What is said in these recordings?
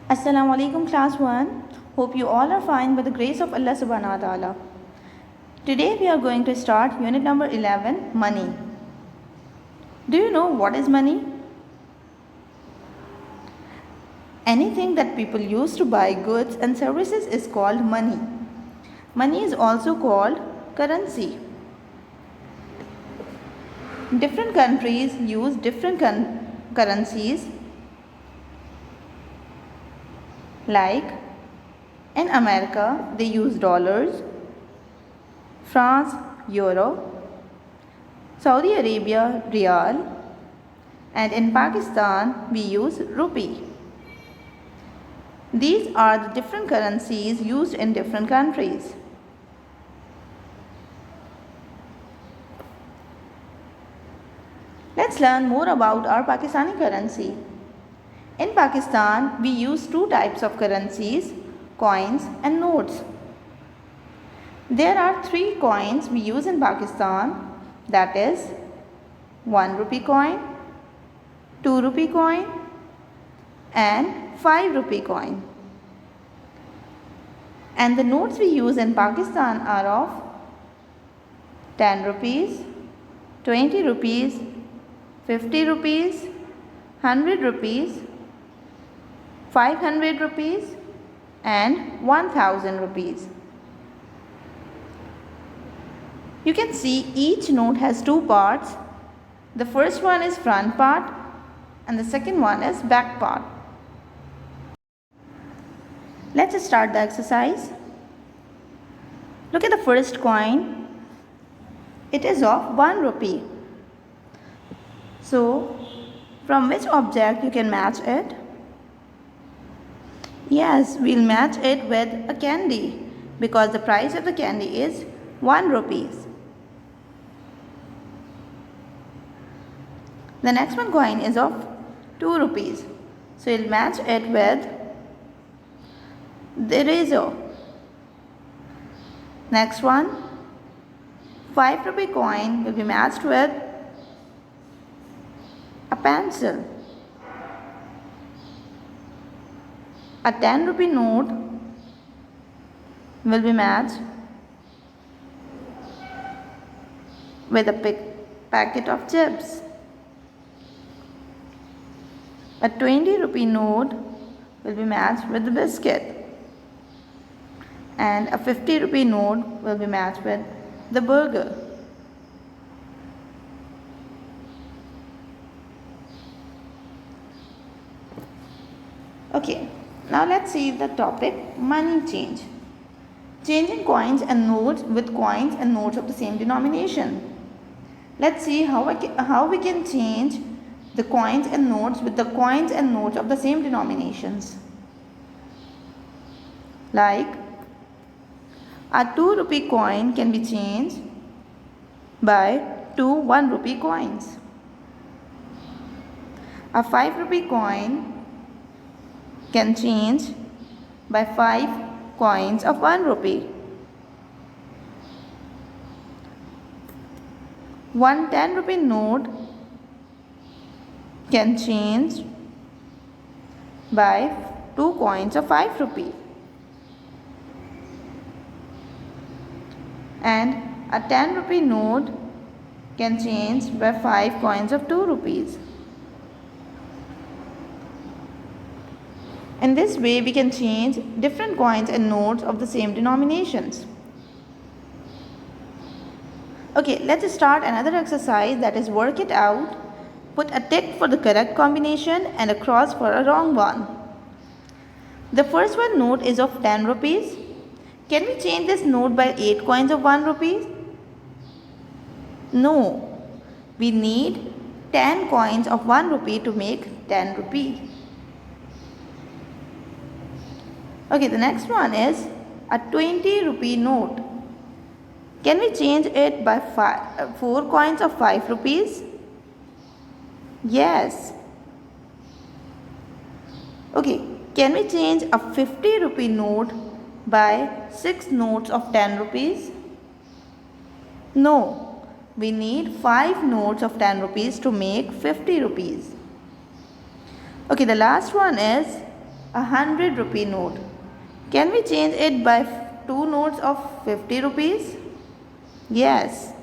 Assalamu alaikum class 1. Hope you all are fine by the grace of Allah subhanahu wa ta'ala. Today we are going to start unit number 11, money. Do you know what is money? Anything that people use to buy goods and services is called money. Money is also called currency. Different countries use different currencies. Like in America, they use dollars, France, euro, Saudi Arabia, rial, and in Pakistan, we use rupee. These are the different currencies used in different countries. Let's learn more about our Pakistani currency. In Pakistan, we use two types of currencies, coins and notes. There are three coins we use in Pakistan, that is 1 rupee coin, 2 rupee coin and 5 rupee coin. And the notes we use in Pakistan are of 10 rupees, 20 rupees, 50 rupees, 100 rupees, 500 rupees and 1000 rupees. You can see each note has two parts. The first one is front part and the second one is back part. Let's start the exercise. Look at the first coin. It is of 1 rupee. So, from which object you can match it? Yes, we'll match it with a candy because the price of the candy is 1 rupee. The next one coin is of 2 rupees. So we'll match it with the eraser. Next one, 5 rupee coin will be matched with a pencil. A 10 rupee note will be matched with a packet of chips. A 20 rupee note will be matched with the biscuit. And a 50 rupee note will be matched with the burger. Okay. Now let's see the topic money change. Changing coins and notes with coins and notes of the same denomination. Let's see how we can change the coins and notes with the coins and notes of the same denominations. Like a 2 rupee coin can be changed by 2 1 rupee coins. A 5 rupee coin can change by 5 coins of 1 rupee. One 10 rupee note can change by 2 coins of 5 rupee. And a 10 rupee note can change by 5 coins of 2 rupees. In this way, we can change different coins and notes of the same denominations. Okay, let's start another exercise, that is work it out. Put a tick for the correct combination and a cross for a wrong one. The first one note is of 10 rupees. Can we change this note by 8 coins of 1 rupee? No. We need 10 coins of 1 rupee to make 10 rupee. Okay, the next one is a 20 rupee note. Can we change it by 4 coins of 5 rupees? Yes. Okay, can we change a 50 rupee note by 6 notes of 10 rupees? No, we need 5 notes of 10 rupees to make 50 rupees. Okay, the last one is a 100 rupee note. Can we change it by two notes of 50 rupees? Yes.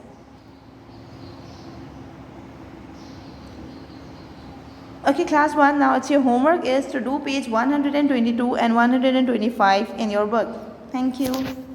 Okay, class 1, now it's your homework is to do page 122 and 125 in your book. Thank you.